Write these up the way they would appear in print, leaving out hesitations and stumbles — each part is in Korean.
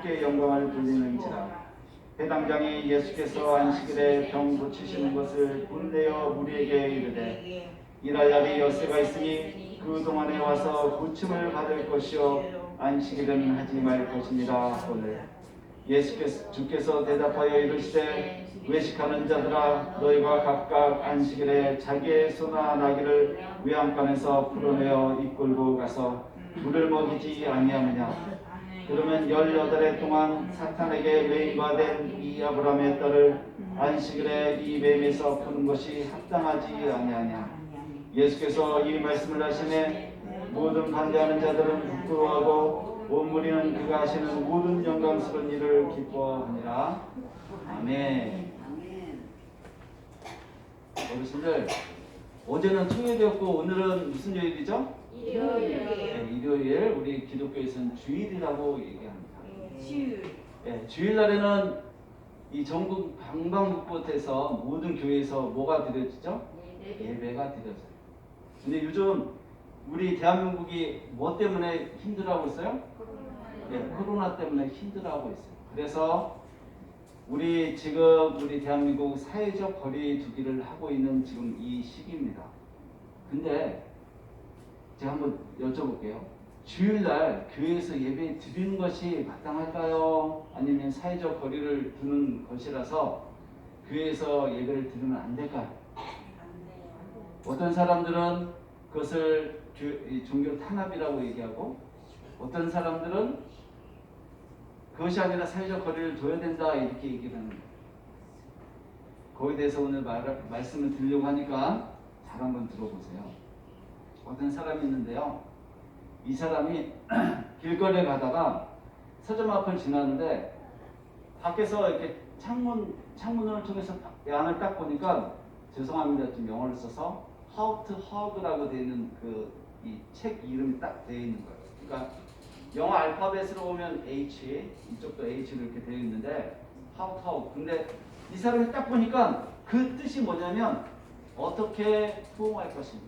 께 영광을 돌리는지라. 회당장이 예수께서 안식일에 병 고치시는 것을 인내어 무리에게 이르되 일할 날이 엿새가 있으니 그 동안에 와서 고침을 받을 것이요 안식일은 하지 말 것이니라. 오늘 주께서 대답하여 이르시되 외식하는 자들아 너희가 각각 안식일에 자기의 소나 나귀를 외양간에서 풀어내어 이끌고 가서 물을 먹이지 아니하느냐. 그러면 18해 동안 사탄에게 매임받은 이 아브라함의 딸을 안식일에 이 뱀에서 푸는 것이 합당하지 아니하냐. 예수께서 이 말씀을 하시매 모든 반대하는 자들은 부끄러워하고 온 무리는 그가 하시는 모든 영광스러운 일을 기뻐하니라. 아멘. 어르신들, 어제는 청해되었고 오늘은 무슨 요일이죠? 일요일. 네, 일요일. 우리 기독교에서는 주일이라고 얘기합니다. 주일. 네, 주일날에는 이 전국 방방곳곳에서 모든 교회에서 뭐가 드려지죠? 예배가 드려져요. 근데 요즘 우리 대한민국이 뭐 때문에 힘들어하고 있어요? 네, 코로나 때문에 힘들어하고 있어요. 그래서 우리 대한민국 사회적 거리 두기를 하고 있는 지금 이 시기입니다. 근데 제가 한번 여쭤볼게요. 주일날 교회에서 예배 드리는 것이 마땅할까요? 아니면 사회적 거리를 두는 것이라서 교회에서 예배를 드리면 안 될까요? 어떤 사람들은 그것을 종교 탄압이라고 얘기하고, 어떤 사람들은 그것이 아니라 사회적 거리를 둬야 된다 이렇게 얘기를 하는 거예요. 거기에 대해서 오늘 말씀을 드리려고 하니까 잘 한번 들어보세요. 어떤 사람이 있는데요. 이 사람이 길거리에 가다가 서점 앞을 지나는데 밖에서 이렇게 창문을 통해서 안을 딱 보니까, 죄송합니다, 좀 영어를 써서 How to Hug라고 되어 있는 이 책 이름이 딱 되어 있는 거예요. 그러니까 영어 알파벳으로 보면 H, 이쪽도 H로 이렇게 되어 있는데 How to Hug. 근데 이 사람이 딱 보니까 그 뜻이 뭐냐면 어떻게 포옹할 것인지,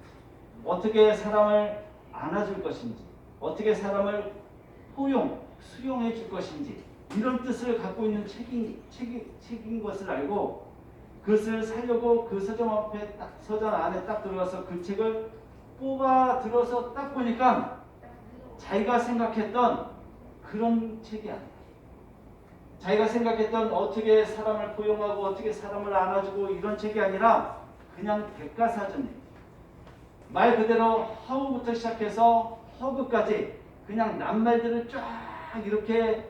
어떻게 사람을 안아줄 것인지, 어떻게 사람을 수용해 줄 것인지, 이런 뜻을 갖고 있는 책인 것을 알고 그것을 사려고 그 서점 안에 딱 들어가서 그 책을 뽑아 들어서 딱 보니까 자기가 생각했던 그런 책이 아니야. 자기가 생각했던 어떻게 사람을 포용하고 어떻게 사람을 안아주고 이런 책이 아니라 그냥 백과사전이에요. 말 그대로 하우부터 시작해서 허그까지 그냥 낱말들을 쫙 이렇게,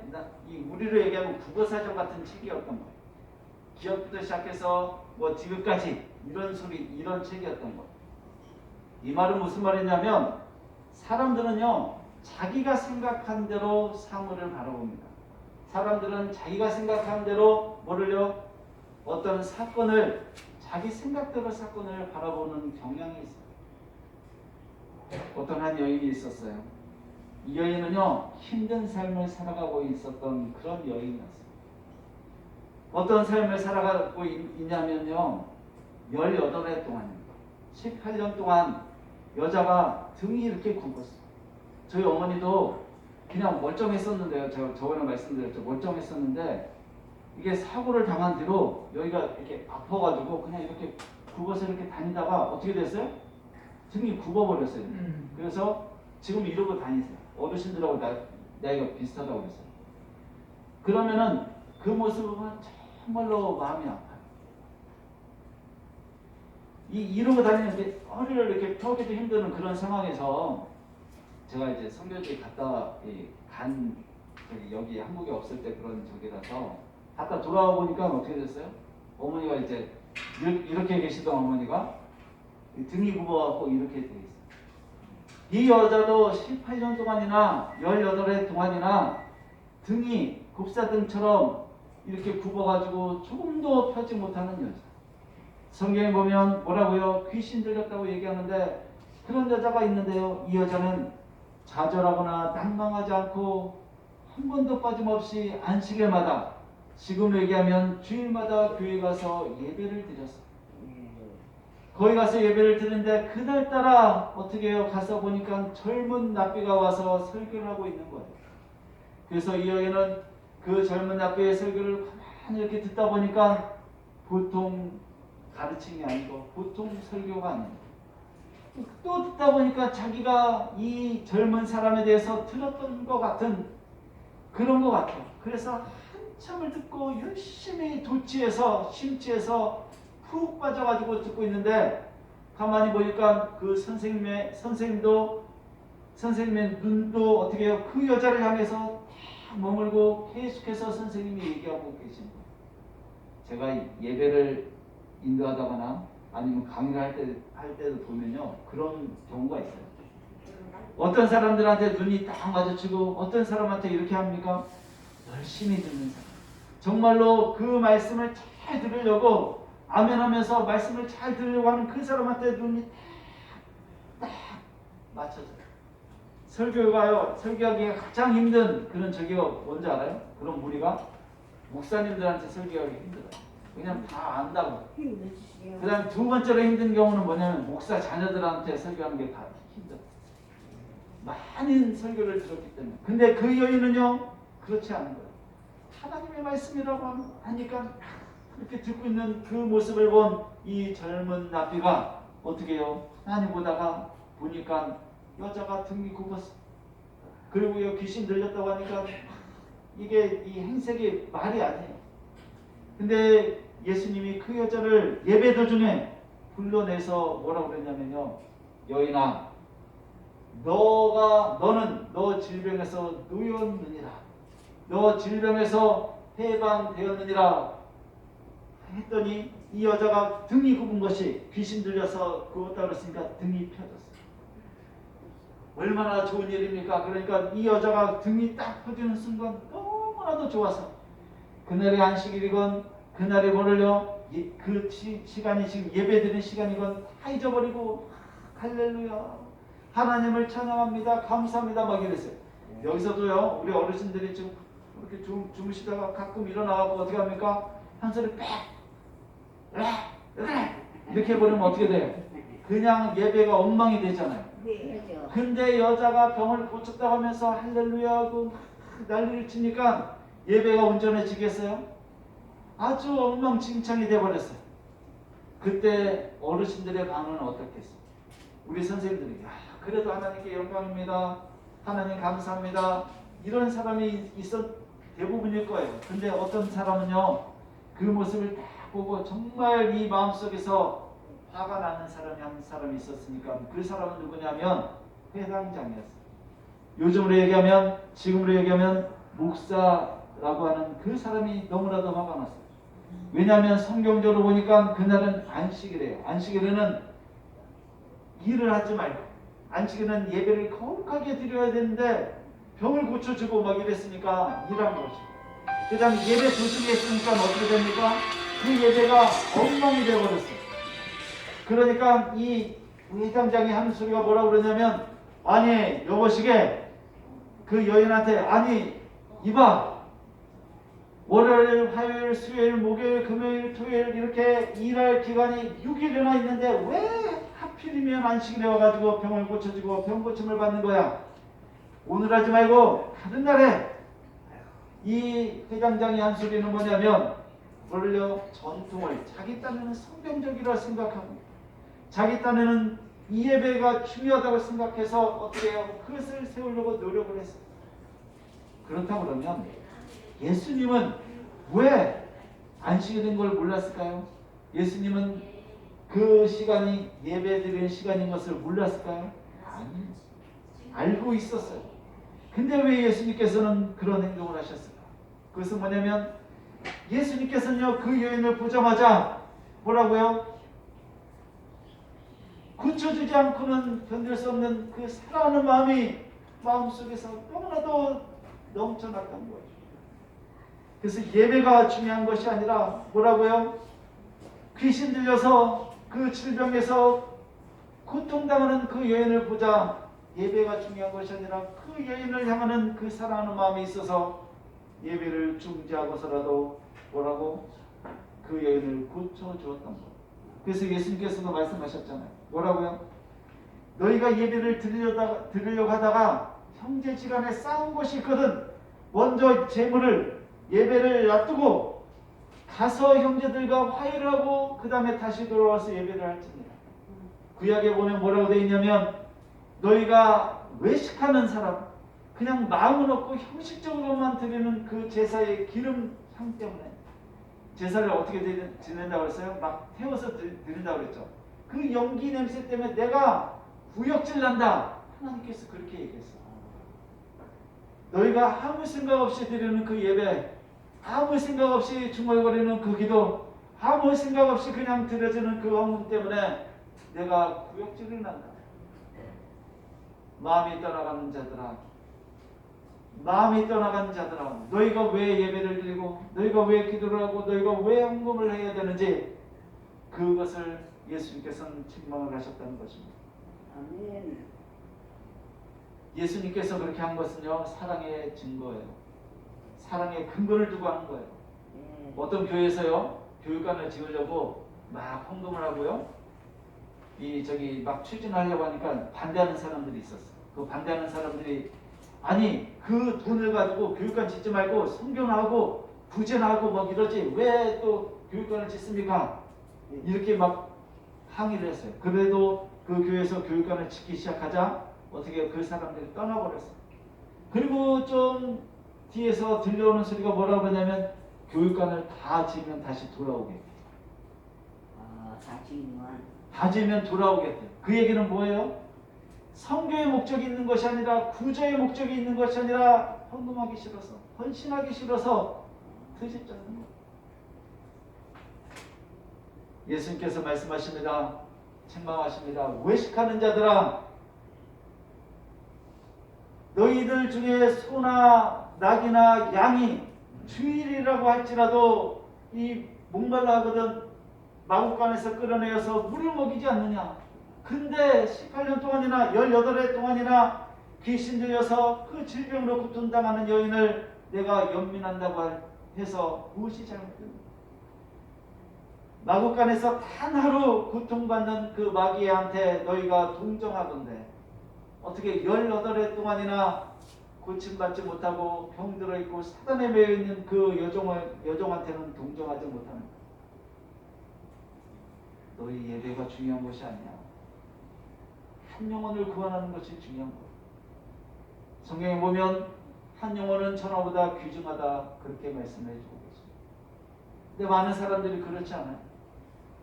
우리로 얘기하면 국어사전 같은 책이었던 거예요. 기업부터 시작해서 디귿까지 이런 책이었던 거예요. 이 말은 무슨 말이냐면, 사람들은요 자기가 생각한 대로 사물을 바라봅니다. 사람들은 자기가 생각한 대로 어떤 사건을, 자기 생각대로 사건을 바라보는 경향이 있어요. 어떤 한 여인이 있었어요. 이 여인은요 힘든 삶을 살아가고 있었던 그런 여인이었어요. 어떤 삶을 살아가고 있냐면요, 18해 동안입니다. 18년 동안 여자가 등이 이렇게 굵었어요. 저희 어머니도 그냥 멀쩡했었는데요. 제가 저번에 말씀드렸죠. 멀쩡했었는데 이게 사고를 당한 뒤로 여기가 이렇게 아파가지고 그냥 이렇게 굵어서 이렇게 다니다가 어떻게 됐어요? 등이 굽어버렸어요. 그래서 지금 이러고 다니세요. 어르신들하고 나이가 비슷하다고 그랬어요. 그러면은 그 모습을 보면 정말로 마음이 아파요. 이러고 다니는데 허리를 이렇게 펴기도 힘드는 그런 상황에서 제가 이제 선교지에 여기 한국에 없을 때 그런 적이라서 갔다 돌아와 보니까 어떻게 됐어요? 어머니가 이제 이렇게 계시던 어머니가 등이 굽어갖고 이렇게 돼 있어요. 이 여자도 18년 동안이나 18해 동안이나 등이 곱사등처럼 이렇게 굽어가지고 조금도 펴지 못하는 여자. 성경에 보면 뭐라고요? 귀신 들렸다고 얘기하는데 그런 여자가 있는데요. 이 여자는 좌절하거나 난망하지 않고 한 번도 빠짐없이 안식일마다, 지금 얘기하면 주일마다 교회 가서 예배를 드렸어요. 거기 가서 예배를 드리는데 그날따라 어떻게 해요? 가서 보니까 젊은 납비가 와서 설교를 하고 있는 거예요. 그래서 이 여인은 그 젊은 납비의 설교를 가만히 이렇게 듣다 보니까 보통 가르침이 아니고 보통 설교가 아닙니다. 또 듣다 보니까 자기가 이 젊은 사람에 대해서 들었던 것 같은 그런 것 같아요. 그래서 한참을 듣고 열심히 도취해서 심취해서 푹 빠져가지고 듣고 있는데 가만히 보니까 그 선생님의 눈도 어떻게 해요? 그 여자를 향해서 딱 머물고 계속해서 선생님이 얘기하고 계신 거예요. 제가 예배를 인도하다거나 아니면 강의를 할 때도 보면요, 그런 경우가 있어요. 어떤 사람들한테 눈이 딱 마주치고 어떤 사람한테 이렇게 합니까? 열심히 듣는 사람, 정말로 그 말씀을 잘 들으려고 아멘하면서 말씀을 잘 들으려고 하는 그 사람한테 눈이 딱 맞춰져요. 설교하기가 가장 힘든 그런 저기가 뭔지 알아요? 그런 무리가 목사님들한테 설교하기 힘들어요. 그냥 다 안다고. 그 다음 두 번째로 힘든 경우는 뭐냐면 목사 자녀들한테 설교하는 게 다 힘들어요. 많은 설교를 들었기 때문에. 근데 그 여인은요, 그렇지 않은 거예요. 하나님의 말씀이라고 하니까 이렇게 듣고 있는 그 모습을 본 이 젊은 납비가 어떻게 해요? 하나님 보다가 보니까 여자가 등이 굽었어. 그리고 귀신 들렸다고 하니까 이게 이 행색이 말이 아니에요. 근데 예수님이 그 여자를 예배 도중에 불러내서 뭐라고 그랬냐면요, 여인아, 너는 너 질병에서 누였느니라, 너 질병에서 해방되었느니라 했더니 이 여자가 등이 굽은 것이 귀신 들려서 그었다 그랬으니까 등이 펴졌어요. 얼마나 좋은 일입니까? 그러니까 이 여자가 등이 딱 펴지는 순간 너무나도 좋아서 그날의 안식일이건 그날의 뭐를요, 그 시간이 지금 예배드리는 시간이건 다 잊어버리고 할렐루야, 하나님을 찬양합니다, 감사합니다 막 이랬어요. 여기서도요, 우리 어르신들이 지금 이렇게 주무시다가 가끔 일어나고 어떻게 합니까? 한 소리 이렇게 해버리면 어떻게 돼요? 그냥 예배가 엉망이 되잖아요. 근데 여자가 병을 고쳤다고 하면서 할렐루야 하고 난리를 치니까 예배가 온전해지겠어요? 아주 엉망진창이 돼버렸어요. 그때 어르신들의 반응은 어떻겠어요? 우리 선생님들이 그래도 하나님께 영광입니다, 하나님 감사합니다, 이런 사람이 대부분일 거예요. 근데 어떤 사람은요, 그 모습을 딱 보고 정말 이 마음속에서 화가 나는 사람이 한 사람이 있었으니까 그 사람은 누구냐면 회당장이었어요. 지금으로 얘기하면 목사라고 하는 그 사람이 너무나도 화가 났어요. 왜냐하면 성경적으로 보니까 그날은 안식일이에요. 안식일에는 일을 하지 말고, 안식일은 예배를 거룩하게 드려야 되는데 병을 고쳐주고 막 이랬으니까 일한 거죠. 그 다음에 예배 도중에 했으니까 어떻게 됩니까? 그 예배가 엉망이 되어버렸어요. 그러니까 이 회장장이 하는 소리가 뭐라고 그러냐면, 아니 여보시게 그 여인한테, 아니 이봐, 월요일, 화요일, 수요일, 목요일, 금요일, 토요일 이렇게 일할 기간이 6일이나 있는데 왜 하필이면 안식일에 와가지고 병을 고쳐주고 병 고침을 받는 거야? 오늘 하지 말고 다른 날에. 이 회장장이 한 소리는 뭐냐면, 뭐를요, 전통을, 자기 딴에는 성경적이라 생각하고 자기 딴에는 이 예배가 중요하다고 생각해서 어떻게 해요? 그것을 세우려고 노력을 했어요. 그렇다고 그러면 예수님은 왜 안식일인 걸 몰랐을까요? 예수님은 그 시간이 예배드리는 시간인 것을 몰랐을까요? 아니요, 알고 있었어요. 근데 왜 예수님께서는 그런 행동을 하셨을까? 그것은 뭐냐면, 예수님께서는요, 그 여인을 보자마자 뭐라고요? 고쳐주지 않고는 견딜 수 없는 그 사랑하는 마음이 마음속에서 너무나도 넘쳐났던 거예요. 그래서 예배가 중요한 것이 아니라 뭐라고요? 귀신 들려서 그 질병에서 고통당하는 그 여인을 보자 예배가 중요한 것이 아니라 그 여인을 향하는 그 사랑하는 마음이 있어서 예배를 중지하고서라도 뭐라고? 그 여인을 고쳐주었던 거예요. 그래서 예수님께서도 말씀하셨잖아요. 뭐라고요? 너희가 예배를 드리려고 하다가 형제지간에 싸운 것이 있거든 먼저 재물을 예배를 놔두고 가서 형제들과 화해를 하고 그 다음에 다시 돌아와서 예배를 할지니라. 구약에 보면 뭐라고 되어 있냐면 너희가 외식하는 사람, 그냥 마음은 없고 형식적으로만 드리는 그 제사의 기름 향 때문에 제사를 어떻게 지낸다고 그랬어요? 막 태워서 드린다고 그랬죠. 그 연기 냄새 때문에 내가 구역질 난다. 하나님께서 그렇게 얘기했어요. 너희가 아무 생각 없이 드리는 그 예배, 아무 생각 없이 중얼거리는 그 기도, 아무 생각 없이 그냥 드려지는 그 헌금 때문에 내가 구역질을 난다. 마음이 떠나가는 자들아, 마음이 떠나가는 자들아, 너희가 왜 예배를 드리고 너희가 왜 기도를 하고 너희가 왜 헌금을 해야 되는지 그것을 예수님께서는 책망을 하셨다는 것입니다. 아멘. 예수님께서 그렇게 한 것은요, 사랑의 증거예요. 사랑의 근거를 두고 하는 거예요. 어떤 교회에서요, 교육관을 지으려고 막 헌금을 하고요, 막 추진하려고 하니까 반대하는 사람들이 있었어요. 그 반대하는 사람들이 아니 그 돈을 가지고 교육관 짓지 말고 성경하고 구제하고 막 이러지 왜 또 교육관을 짓습니까? 이렇게 막 항의를 했어요. 그래도 그 교회에서 교육관을 짓기 시작하자 어떻게 그 사람들이 떠나버렸어요. 그리고 좀 뒤에서 들려오는 소리가 뭐라고 하냐면 교육관을 다 지으면 다시 돌아오게. 다 지으면 돌아오겠대요. 그 얘기는 뭐예요? 성교의 목적이 있는 것이 아니라 구조의 목적이 있는 것이 아니라 헌금하기 싫어서, 헌신하기 싫어서 드셨다는 거예요. 예수님께서 말씀하십니다. 책망하십니다. 외식하는 자들아, 너희들 중에 소나 낙이나 양이 주일이라고 할지라도 이 목말라 하거든 마구간에서 끌어내어서 물을 먹이지 않느냐. 근데 18년 동안이나 18해 동안이나 귀신 들려서 그 질병으로 고통당하는 여인을 내가 연민한다고 해서 무엇이 잘못됩니까? 마구간에서 단 하루 고통받는 그 마귀한테 너희가 동정하던데 어떻게 18해 동안이나 고침받지 못하고 병들어 있고 사단에 매여 있는 그 여종한테는 동정하지 못하는 거야. 너희 예배가 중요한 것이 아니야. 한 영혼을 구원하는 것이 중요한 거야. 성경에 보면 한 영혼은 천하보다 귀중하다 그렇게 말씀해 주고 계십니다. 근데 많은 사람들이 그렇지 않아요.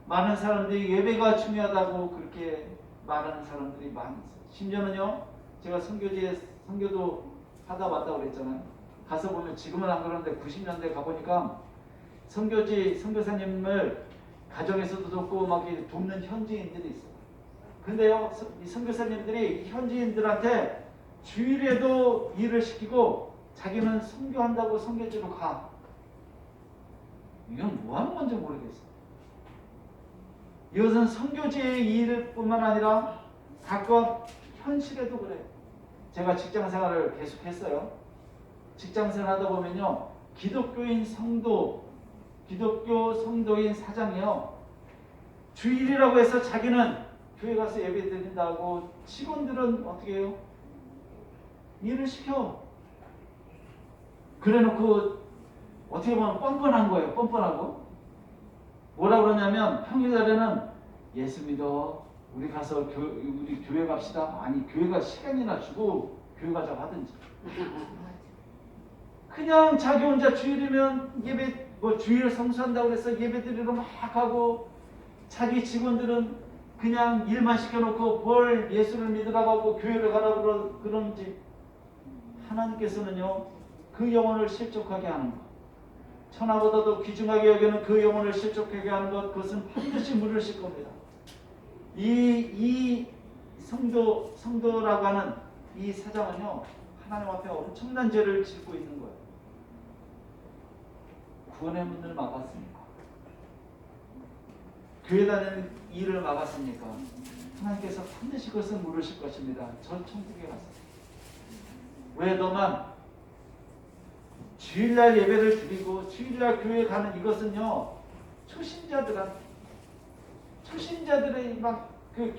많은 사람들이 예배가 중요하다고 그렇게 말하는 사람들이 많이 있어요. 심지어는요, 제가 선교도 하다 왔다고 그랬잖아요. 가서 보면 지금은 안 그러는데 90년대 가보니까 선교사님을 가정에서도 돕고 막 돕는 현지인들이 있어요. 근데요, 이 선교사님들이 현지인들한테 주일에도 일을 시키고 자기는 선교한다고 선교지로 가. 이건 뭐 하는 건지 모르겠어요. 이것은 선교지의 일뿐만 아니라 가끔 현실에도 그래요. 제가 직장 생활을 계속 했어요. 직장 생활 하다 보면요, 기독교 성도인 사장이요, 주일이라고 해서 자기는 교회 가서 예배 드린다고 직원들은 어떻게 해요? 일을 시켜. 그래 놓고 어떻게 보면 뻔뻔한 거예요. 뻔뻔하고. 뭐라 그러냐면 평일날에는 예수 믿어. 우리 가서 우리 교회 갑시다. 아니 교회가 시간이나 주고 교회 가자고 하든지. 그냥 자기 혼자 주일이면 예배 주일 성수한다고 해서 예배 드리러 막 하고 자기 직원들은 그냥 일만 시켜놓고 뭘 예수를 믿으라고 하고 교회를 가라고 그러는지. 하나님께서는요, 그 영혼을 실족하게 하는 것, 천하보다도 귀중하게 여기는 그 영혼을 실족하게 하는 것, 그것은 반드시 물으실 겁니다. 이 성도라고 하는 이 사장은요, 하나님 앞에 엄청난 죄를 짓고 있는 거예요. 구원의 문을 막았습니까? 교회 다니는 일을 막았습니까? 하나님께서 반드시 그것을 물으실 것입니다. 저 천국에 가서. 왜 너만 주일날 예배를 드리고 주일날 교회 가는 이것은요, 초신자들의 막 그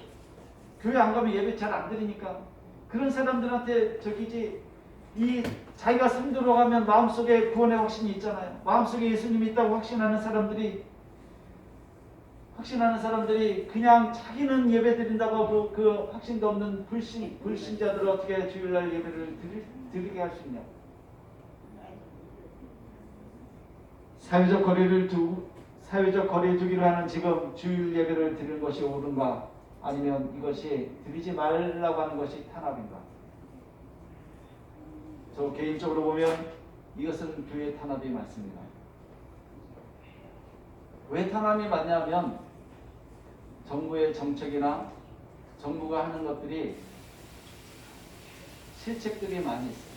교회 안 가면 예배 잘 안 드리니까 그런 사람들한테 저기지, 이 자기가 성도로 가면 마음속에 구원의 확신이 있잖아요. 마음속에 예수님이 있다고 확신하는 사람들이 그냥 자기는 예배 드린다고 하고 그 확신도 없는 불신자들을 어떻게 주일날 예배를 드리게 할 수 있냐. 사회적 거리를 두기로 하는 지금 주일 예배를 드리는 것이 옳은가, 아니면 이것이 드리지 말라고 하는 것이 탄압인가? 저 개인적으로 보면 이것은 교회 탄압이 맞습니다. 왜 탄압이 맞냐면 정부의 정책이나 정부가 하는 것들이 실책들이 많이 있어요.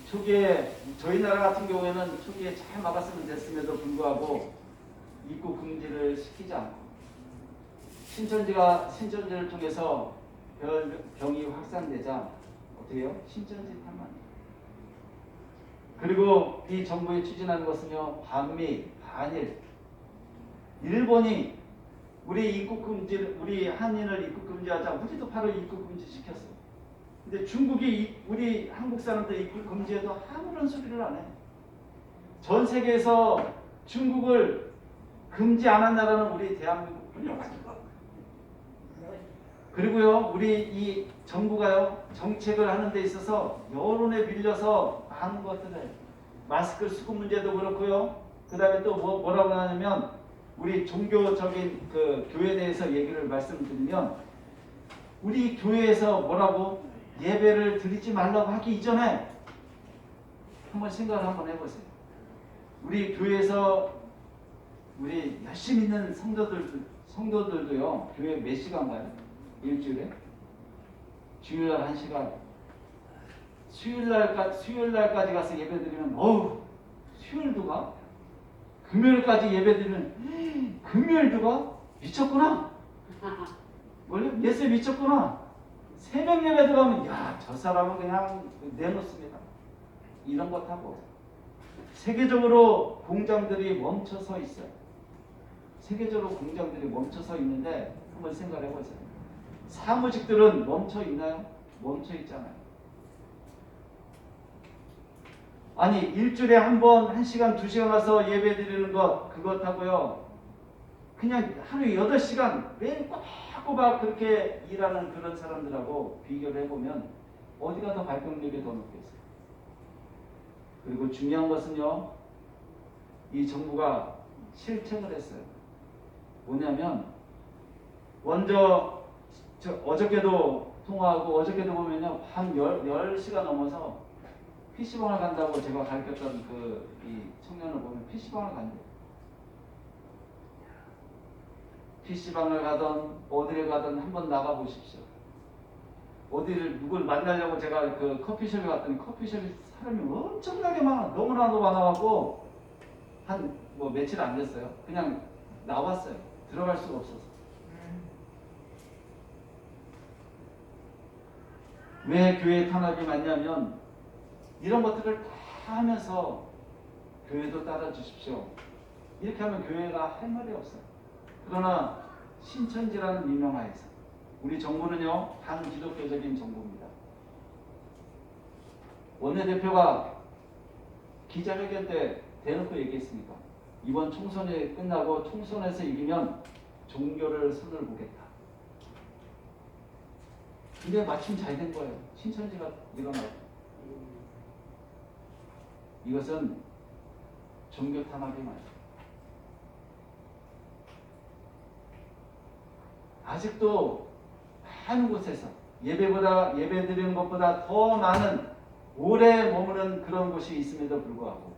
초기에 저희 나라 같은 경우에는 초기에 잘 막았으면 됐음에도 불구하고 입국 금지를 시키지 않고 신천지를 통해서 병이 확산되자 어떻게 해요? 신천지 탓만. 그리고 이 정부에 추진하는 것은요, 반미, 반일. 일본이 우리 한인을 입국 금지하자 우리도 바로 입국 금지 시켰어요. 근데 중국이 우리 한국 사람들 입국 금지해도 아무런 소리를 안 해. 전 세계에서 중국을 금지 안 한 나라는 우리 대한민국뿐이에요. 그리고요, 우리 이 정부가요, 정책을 하는 데 있어서 여론에 밀려서 많은 것들을, 마스크 수급 문제도 그렇고요. 그 다음에 또 뭐라고 하냐면, 우리 종교적인 그 교회에 대해서 얘기를 말씀드리면, 우리 교회에서 뭐라고 예배를 드리지 말라고 하기 이전에 한번 생각을 한번 해보세요. 우리 교회에서 우리 열심히 있는 성도들도요, 교회 몇 시간 가요? 일주일에? 주일날 1시간. 수요일날까지 가서 예배드리면 수요일도 가? 금요일까지 예배드리면 금요일도 가? 미쳤구나. 원래 예수에 미쳤구나. 새벽 예배도 가면 저 사람은 그냥 내놓습니다. 이런 것 하고 세계적으로 공장들이 멈춰서 있어요. 세계적으로 공장들이 멈춰서 있는데 한번 생각해 보세요. 사무직들은 멈춰 있나요? 멈춰 있잖아요. 아니 일주일에 한 번 1시간 2시간 가서 예배 드리는 것 그것하고요, 그냥 하루에 8시간 매일 꼬박꼬박 그렇게 일하는 그런 사람들하고 비교를 해보면 어디가 더 발병률이 더 높겠어요. 그리고 중요한 것은요, 이 정부가 실책을 했어요. 뭐냐면 먼저 어저께도 통화하고 어저께도 보면요, 한 10시가 넘어서 PC방을 간다고 제가 가르쳤던 이 청년을 보면 PC방을 간대요. PC방을 가던 어디를 가든 한번 나가보십시오. 어디를 누굴 만나려고 제가 그 커피숍에 갔더니 커피숍에 사람이 엄청나게 많아. 너무나도 많아갖고 한 며칠 안 됐어요. 그냥 나왔어요. 들어갈 수가 없어서. 왜 교회 탄압이 많냐면 이런 것들을 다 하면서 교회도 따라 주십시오. 이렇게 하면 교회가 할 말이 없어요. 그러나 신천지라는 민명하에서 우리 정부는요, 반기독교적인 정부입니다. 원내대표가 기자회견 때 대놓고 얘기했습니까? 이번 총선이 끝나고 총선에서 이기면 종교를 손을 보겠다. 근데 마침 잘 된 거예요. 신천지가 일어나고. 이것은 종교 탄압이 맞아요. 아직도 많은 곳에서 예배 드리는 것보다 더 많은 오래 머무는 그런 곳이 있음에도 불구하고,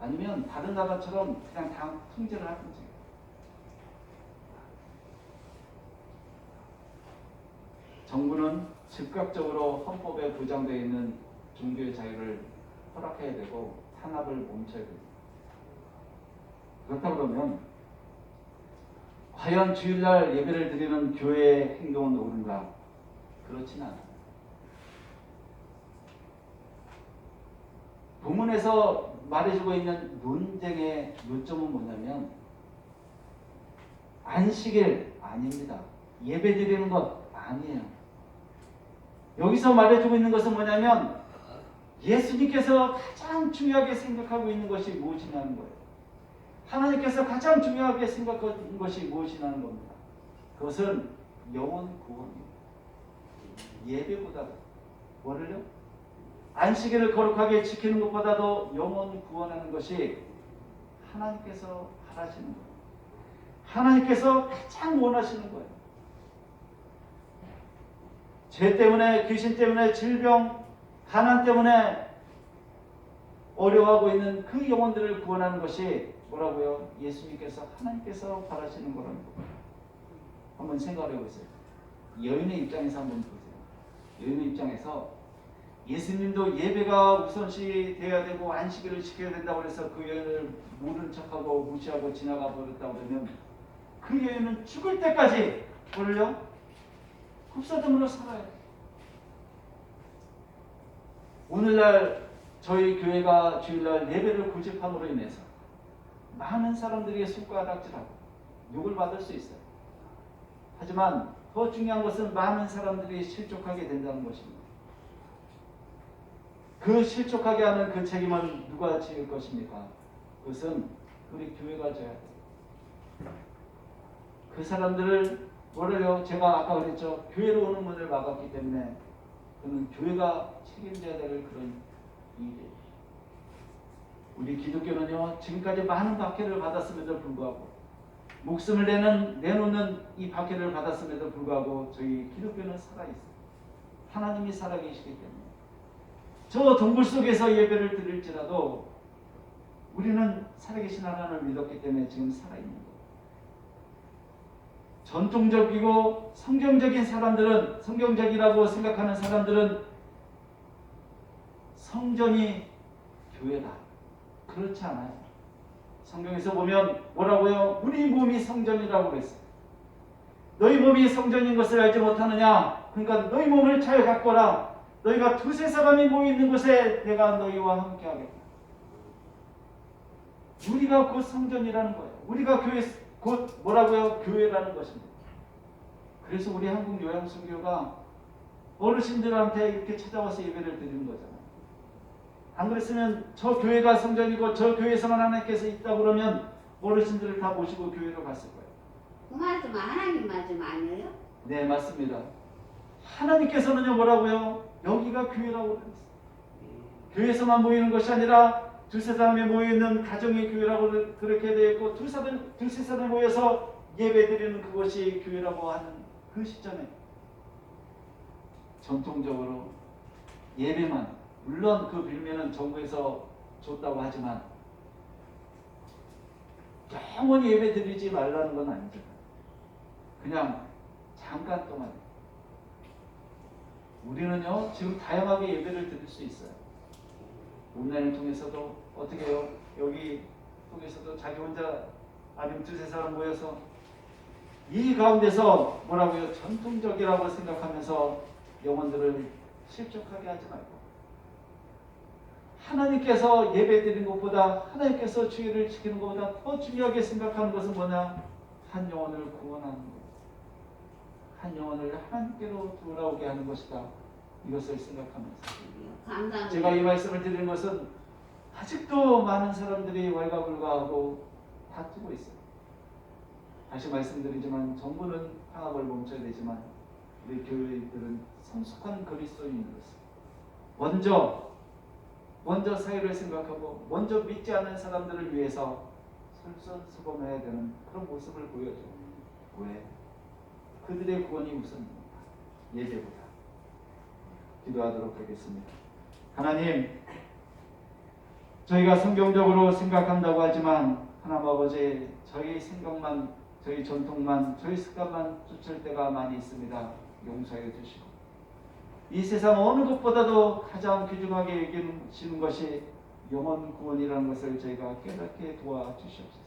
아니면 다른 나라처럼 그냥 다 통제를 하든지. 정부는 즉각적으로 헌법에 보장되어 있는 종교의 자유를 허락해야 되고 탄압을 멈춰야 됩니다. 그렇다 그러면 과연 주일날 예배를 드리는 교회의 행동은 옳은가? 그렇지는 않아요. 본문에서 말해주고 있는 논쟁의 요점은 뭐냐면 안식일 아닙니다. 예배 드리는 것 아니에요. 여기서 말해주고 있는 것은 뭐냐면 예수님께서 가장 중요하게 생각하고 있는 것이 무엇이냐는 거예요. 하나님께서 가장 중요하게 생각하는 것이 무엇이냐는 겁니다. 그것은 영혼 구원입니다. 예배보다도 뭐를요? 안식일을 거룩하게 지키는 것보다도 영혼 구원하는 것이 하나님께서 바라시는 거예요. 하나님께서 가장 원하시는 거예요. 죄 때문에, 귀신 때문에, 질병, 가난 때문에 어려워하고 있는 그 영혼들을 구원하는 것이 뭐라고요? 예수님께서, 하나님께서 바라시는 거라는 거예요. 한번 생각해 보세요. 여인의 입장에서 한번 보세요. 여인의 입장에서 예수님도 예배가 우선시 돼야 되고 안식일을 지켜야 된다고 해서 그 여인을 모른 척하고 무시하고 지나가 버렸다고 그러면 그 여인은 죽을 때까지 뭐를요? 흡사됨으로 살아요. 오늘날 저희 교회가 주일날 예배를 고집함으로 인해서 많은 사람들이 손가락질하고 욕을 받을 수 있어요. 하지만 더 중요한 것은 많은 사람들이 실족하게 된다는 것입니다. 그 실족하게 하는 그 책임은 누가 지을 것입니까? 그것은 우리 교회가 져야 돼요. 그 사람들을 뭐래요? 제가 아까 그랬죠. 교회로 오는 문을 막았기 때문에 그는 교회가 책임져야 될 그런 일이에요. 우리 기독교는요, 지금까지 많은 박해를 받았음에도 불구하고 목숨을 내놓는 이 박해를 받았음에도 불구하고 저희 기독교는 살아있어요. 하나님이 살아계시기 때문에 저 동굴 속에서 예배를 드릴지라도 우리는 살아계신 하나님을 믿었기 때문에 지금 살아있는 거예요. 전통적이고 성경적인 사람들은, 성경적이라고 생각하는 사람들은 성전이 교회다. 그렇지 않아요. 성경에서 보면 뭐라고요? 우리 몸이 성전이라고 그랬어요. 너희 몸이 성전인 것을 알지 못하느냐? 그러니까 너희 몸을 잘 가꿔라. 너희가 두세 사람이 모여있는 곳에 내가 너희와 함께 하겠다. 우리가 곧 성전이라는 거예요. 우리가 교회, 곧 뭐라고요? 교회라는 것입니다. 그래서 우리 한국 요양선교가 어르신들한테 이렇게 찾아와서 예배를 드리는 거잖아요. 안 그랬으면 저 교회가 성전이고 저 교회에서만 하나님께서 있다고 그러면 어르신들을 다 모시고 교회로 갔을 거예요. 그 말씀은 하나님 말씀 아니에요? 네, 맞습니다. 하나님께서는요 뭐라고요? 여기가 교회라고 그랬어요. 교회에서만 모이는 것이 아니라 두세 사람이 모여있는 가정의 교회라고 그렇게 되어 있고 두세 사람이 모여서 예배드리는 그것이 교회라고 하는 그 시점에 전통적으로 예배만, 물론 그 빌면은 정부에서 줬다고 하지만 영원히 예배드리지 말라는 건 아니죠. 그냥 잠깐 동안. 우리는요 지금 다양하게 예배를 드릴 수 있어요. 온라인을 통해서도 어떻게 해요? 여기 통해서도 자기 혼자 아니면 두세 사람 모여서 이 가운데서 뭐라고요? 전통적이라고 생각하면서 영혼들을 실족하게 하지 말고 하나님께서 예배드리는 것보다, 하나님께서 주의를 지키는 것보다 더 중요하게 생각하는 것은 뭐냐? 한 영혼을 구원하는 것, 한 영혼을 하나님께로 돌아오게 하는 것이다. 이것을 생각하면서 감사합니다. 제가 이 말씀을 드리는 것은 아직도 많은 사람들이 왈가불가하고 다투고 있어요. 다시 말씀드리지만 정부는 항합을 멈춰야 되지만 우리 교회들은 성숙한 그리스도인으로서 먼저 사회를 생각하고 먼저 믿지 않는 사람들을 위해서 솔선수범해야 되는 그런 모습을 보여줘. 왜? 그들의 구원이 우선입니다. 예배보다. 기도하도록 하겠습니다. 하나님, 저희가 성경적으로 생각한다고 하지만 하나님 아버지, 저희 생각만, 저희 전통만, 저희 습관만 쫓을 때가 많이 있습니다. 용서해 주시고 이 세상 어느 것보다도 가장 귀중하게 여기시는 것이 영혼 구원이라는 것을 저희가 깨닫게 도와주시옵소서.